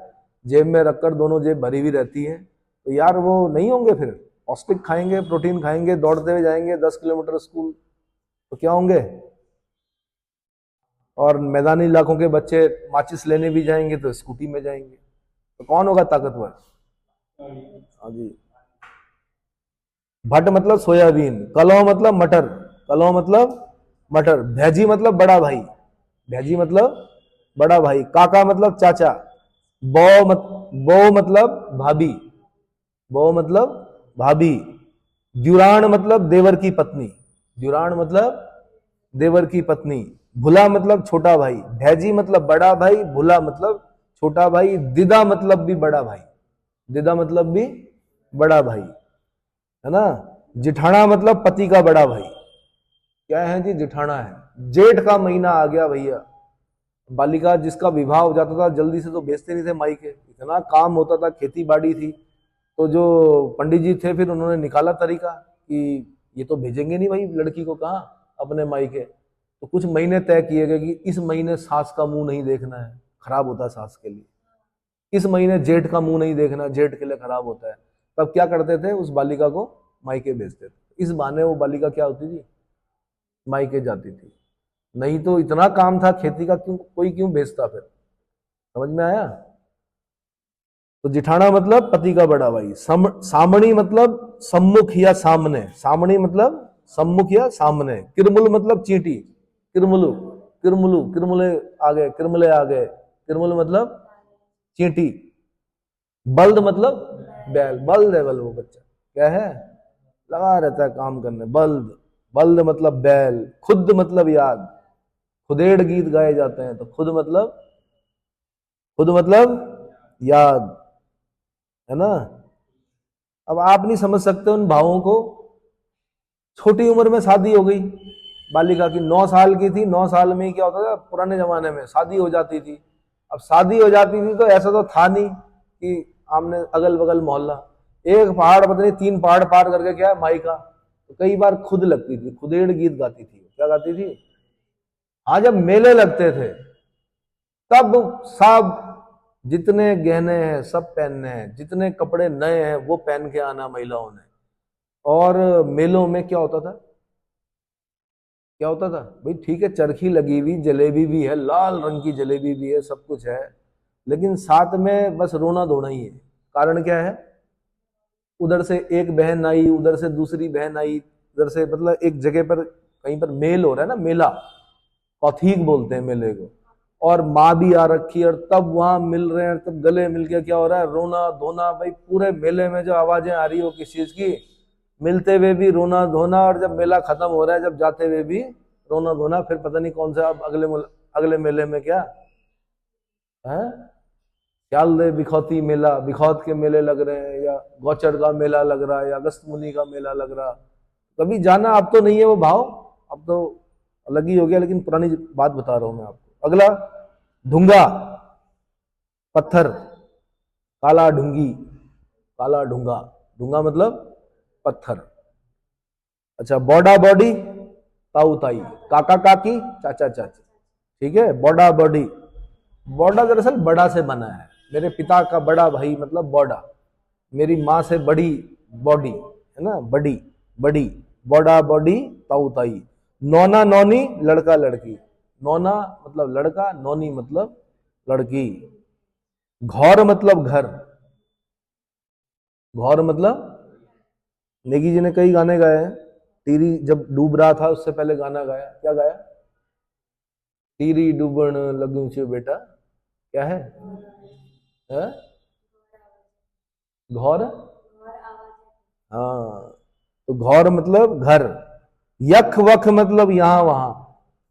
जेब में रखकर, दोनों जेब भरी हुई रहती है। तो यार वो नहीं होंगे फिर, पौष्टिक खाएंगे, प्रोटीन खाएंगे, दौड़ते हुए जाएंगे 10 किलोमीटर स्कूल, तो क्या होंगे। और मैदानी इलाकों के बच्चे माचिस लेने भी जाएंगे तो स्कूटी में जाएंगे, तो कौन होगा ताकतवर? हाँ जी। भट्ट मतलब सोयाबीन, कलौ मतलब मटर, कलौ मतलब मटर, भैजी मतलब बड़ा भाई, भैजी मतलब बड़ा भाई, काका मतलब चाचा, बो मतलब भाभी, बो मतलब भाभी, द्युरान मतलब देवर की पत्नी, द्युरान मतलब देवर की पत्नी, भुला मतलब छोटा भाई, भैजी मतलब बड़ा भाई, भुला मतलब छोटा भाई, दिदा मतलब भी बड़ा भाई, दिदा मतलब भी बड़ा भाई, है ना। जिठाना मतलब पति का बड़ा भाई। क्या है जी? जिठाना है। जेठ का महीना आ गया भैया, बालिका जिसका विवाह हो जाता था जल्दी से तो भेजते नहीं थे मायके, इतना काम होता था, खेती बाड़ी थी। तो जो पंडित जी थे फिर उन्होंने निकाला तरीका कि ये तो भेजेंगे नहीं भाई लड़की को कहाँ अपने मायके। तो कुछ महीने तय किए गए कि इस महीने सास का मुंह नहीं देखना है, खराब होता है सास के लिए। इस महीने जेठ का मुंह नहीं देखना, जेठ के लिए खराब होता है। तब क्या करते थे? उस बालिका को मायके भेजते थे। इस बहाने वो बालिका क्या होती थी? मायके जाती थी। नहीं तो इतना काम था खेती का, क्यों कोई क्यों भेजता फिर? समझ में आया? तो जिठाना मतलब पति का बड़ा भाई, सामणी मतलब सम्मुख या सामने, सामणी मतलब सम्मुख या सामने, किरमुल मतलब चींटी, किरमुलु, किरमुलु, किरमुले आ गए, किरमुले आ गए, किरमुल मतलब चींटी, बल्द मतलब बैल, बल्द है बल वो बच्चा, क्या है? लगा रहता है काम करने, बल्द, बल्द मतलब बैल, खुद मतलब याद, खुदेड़ गीत गाए जाते हैं, तो खुद मतलब, खुद मतलब याद, है ना। अब आप नहीं समझ सकते उन भावों को। छोटी उम्र में शादी हो गई बालिका की, 9 साल की थी, 9 साल में ही क्या होता था पुराने जमाने में? शादी हो जाती थी। अब शादी हो जाती थी तो ऐसा तो था नहीं कि आमने अगल बगल मोहल्ला, एक पहाड़ पता नहीं 3 पहाड़ पार करके क्या है मायका। तो कई बार खुद लगती थी, खुदेड़ गीत गाती थी। क्या गाती थी? हाँ, जब मेले लगते थे तब सब, जितने गहने हैं सब पहनने हैं, जितने कपड़े नए हैं वो पहन के आना महिलाओं ने। और मेलों में क्या होता था? क्या होता था भाई? ठीक है, चरखी लगी हुई जलेबी भी है, लाल रंग की जलेबी भी है, सब कुछ है, लेकिन साथ में बस रोना धोना ही है। कारण क्या है? उधर से एक बहन आई, उधर से दूसरी बहन आई, उधर से, मतलब एक जगह पर कहीं पर मेल हो रहा है ना, मेला, कौथीक बोलते हैं मेले को, और माँ भी आ रखी है, और तब वहां मिल रहे हैं, तब गले मिल के क्या हो रहा है? रोना धोना। भाई पूरे मेले में जो आवाजें आ रही हो किस चीज की? मिलते हुए भी रोना धोना, और जब मेला खत्म हो रहा है जब जाते हुए भी रोना धोना। फिर पता नहीं कौन सा अब अगले मेले में क्या है, ख्याल दे बिखौती मेला, बिखौत के मेले लग रहे हैं, या गौचर का मेला लग रहा है, या अगस्त मुनि का मेला लग रहा। कभी जाना अब तो नहीं है वो भाव, अब तो अलग ही हो गया, लेकिन पुरानी बात बता रहा हूं मैं आपको। अगला, ढूंगा, पत्थर, काला ढूंगी, काला ढूंगा, ढूंगा मतलब पत्थर। अच्छा, बॉडा बॉडी, ताऊ ताई, काका काकी, चाचा चाची। ठीक है, बॉडा बॉडी, बॉडा दरअसल बड़ा से बना है, मेरे पिता का बड़ा भाई मतलब बॉडा, मेरी माँ से बड़ी बॉडी, है ना, बड़ी बड़ी, बॉडा बॉडी, ताऊ ताई। नौना नौनी, लड़का लड़की, नौना मतलब लड़का, नौनी मतलब लड़की। घौर मतलब घर, घौर मतलब, नेगी जी ने कई गाने गाए हैं। टीरी जब डूब रहा था उससे पहले गाना गाया, क्या गाया? टीरी डूबण लगू छे बेटा, क्या है? घौर, हाँ, तो घौर मतलब घर। यख वख मतलब यहां वहां,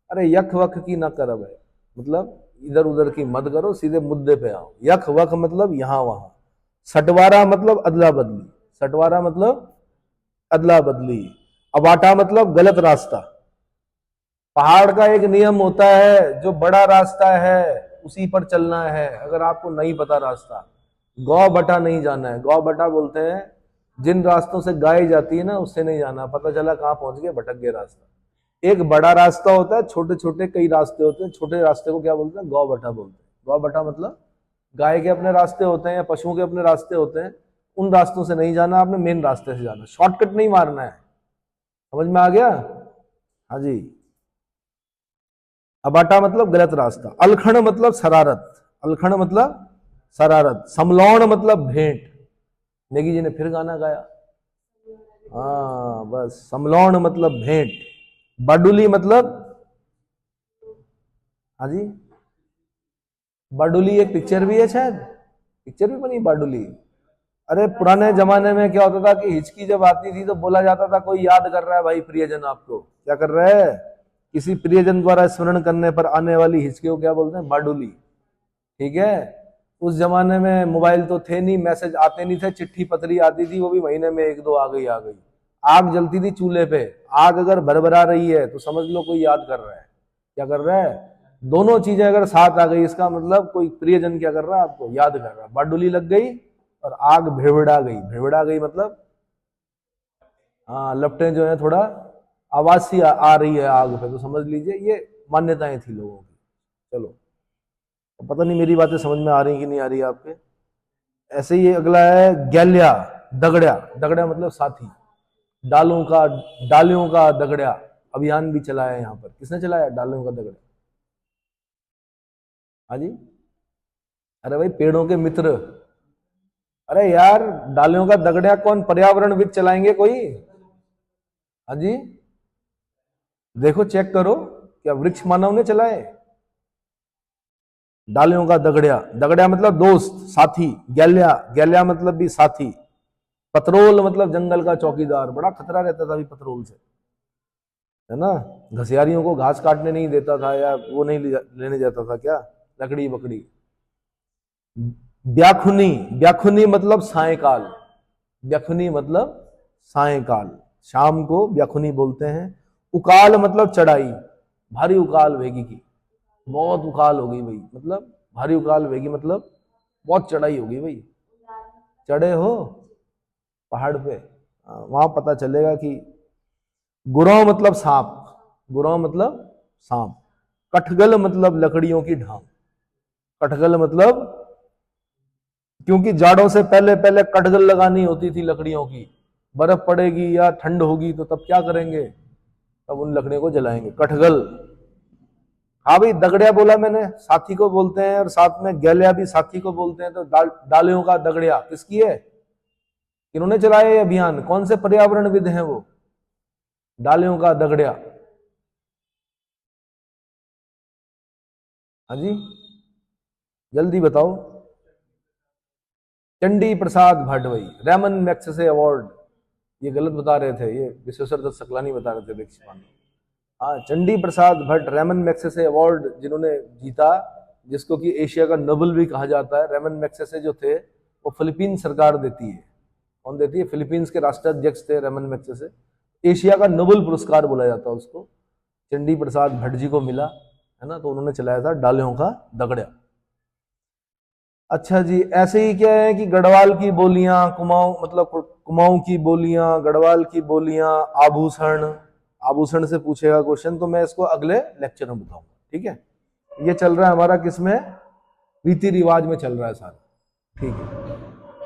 अरे यख वख की ना करब है, मतलब इधर उधर की मत करो, सीधे मुद्दे पे आओ। यख वख मतलब यहां वहां। सटवारा मतलब अदला बदली, सटवारा मतलब अदला बदली। अबाटा मतलब गलत रास्ता। पहाड़ का एक नियम होता है, जो बड़ा रास्ता है उसी पर चलना है, अगर आपको नहीं पता रास्ता। गौ बटा नहीं जाना है, गौ बटा बोलते हैं जिन रास्तों से गाय जाती है ना, उससे नहीं जाना, पता चला कहां पहुंच गए, भटक गए रास्ता। एक बड़ा रास्ता होता है, छोटे छोटे कई रास्ते होते हैं, छोटे रास्ते को क्या बोलते हैं? गौ बटा बोलते हैं। गौ बटा मतलब गाय के अपने रास्ते होते हैं या पशुओं के अपने रास्ते होते हैं, उन रास्तों से नहीं जाना, आपने मेन रास्ते से जाना, शॉर्टकट नहीं मारना है। समझ में आ गया? हाँ जी। अबाटा मतलब गलत रास्ता। अलखण मतलब शरारत, अलखण मतलब शरारत। समलौन मतलब भेंट, नेगी जी ने फिर गाना गाया, हाँ बस, समलौन मतलब भेंट। बाडुली मतलब, हाँ जी, बाडुली एक पिक्चर भी है शायद, पिक्चर भी बनी बाडुली। अरे पुराने जमाने में क्या होता था कि हिचकी जब आती थी तो बोला जाता था कोई याद कर रहा है भाई प्रियजन आपको, क्या कर रहा है? किसी प्रियजन द्वारा स्मरण करने पर आने वाली हिचकी को क्या बोलते हैं? बाडुली। ठीक है, उस जमाने में मोबाइल तो थे नहीं, मैसेज आते नहीं थे, चिट्ठी पत्री आती थी, वो भी महीने में एक दो आ गई आ गई। आग जलती थी चूल्हे पे, आग अगर भरभरा रही है तो समझ लो कोई याद कर रहा है। क्या कर रहा है? दोनों चीजें अगर साथ आ गई, इसका मतलब कोई प्रियजन क्या कर रहा है? आपको याद कर रहा है। बाडुली लग गई और आग भिड़भिड़ा गई, भिड़भिड़ा गई मतलब, हाँ, लपटें जो है थोड़ा आवाज सी आ रही है आग पे, तो समझ लीजिए ये मान्यताएं थी लोगों की। चलो, पता नहीं मेरी बातें समझ में आ रही कि नहीं आ रही आपके। ऐसे ही अगला है गैल्या, दगड़िया, दगड़िया मतलब साथी। डालों का, डालियों का दगड़िया अभियान भी चलाया यहाँ पर, किसने चलाया? डालियों का दगड़िया। हाँ जी, अरे भाई पेड़ों के मित्र। अरे यार, डालियों का दगड़िया कौन, पर्यावरणविद चलाएंगे कोई? हाँ जी, देखो चेक करो, क्या वृक्ष मानव ने चलाए? डालियों का दगड़िया, दगड़िया मतलब दोस्त, साथी। गैल्या, गैल्या मतलब भी साथी। पतरोल मतलब जंगल का चौकीदार, बड़ा खतरा रहता था अभी पतरोल से, है ना। घसियारियों को घास काटने नहीं देता था, या वो नहीं लेने जाता था, क्या, लकड़ी बकड़ी। ब्याखुनी, ब्याखुनी मतलब सायकाल, ब्याखुनी मतलब सायकाल, शाम को ब्याखुनी बोलते हैं। उकाल मतलब चढ़ाई, भारी उकाल वेगी की, बहुत उकाल हो गई भाई, मतलब भारी उकाल वेगी मतलब बहुत चढ़ाई हो गई भाई। चढ़े हो पहाड़ पे, वहां पता चलेगा कि। गुरौ मतलब सांप, गुरौ मतलब सांप। कठगल मतलब लकड़ियों की ढांक, कठगल मतलब, क्योंकि जाड़ों से पहले पहले कठगल लगानी होती थी लकड़ियों की, बर्फ पड़ेगी या ठंड होगी तो तब क्या करेंगे? तब उन लकड़ियों को जलाएंगे। कठगल, हाँ भाई दगड़िया बोला मैंने, साथी को बोलते हैं, और साथ में गैलिया भी साथी को बोलते हैं। तो डालियों का दगड़िया किसकी है? इन्होंने चलाया ये अभियान, कौन से पर्यावरणविद हैं वो? डालियों का दगड़िया। हाँ जी जल्दी बताओ। चंडी प्रसाद भट्ट, भाई रेमन मैग्सेसे अवार्ड, ये गलत बता रहे थे, ये विश्वेश्वर दत्त सकलानी बता रहे थे दीक्षित। हाँ Chandi Prasad Bhatt Ramon Magsaysay award जिन्होंने जीता, जिसको कि एशिया का नोबेल भी कहा जाता है। रेमन मैग्सेसे जो थे वो फिलीपीन सरकार देती है। कौन देती है? फिलीपींस के राष्ट्राध्यक्ष थे रेमन मैग्सेसे। एशिया का नोबेल पुरस्कार बोला जाता है उसको। चंडी प्रसाद भट्ट जी को मिला है ना, तो उन्होंने चलाया था डालियों का दगड़िया। अच्छा जी, ऐसे ही क्या है कि गढ़वाल की बोलियां, कुमाऊं मतलब कुमाऊं की बोलियां, गढ़वाल की बोलियां, आभूषण, आभूषण से पूछेगा क्वेश्चन, तो मैं इसको अगले लेक्चर में बताऊंगा। ठीक है, ये चल रहा है हमारा किसमें? रीति रिवाज में चल रहा है सारा। ठीक है।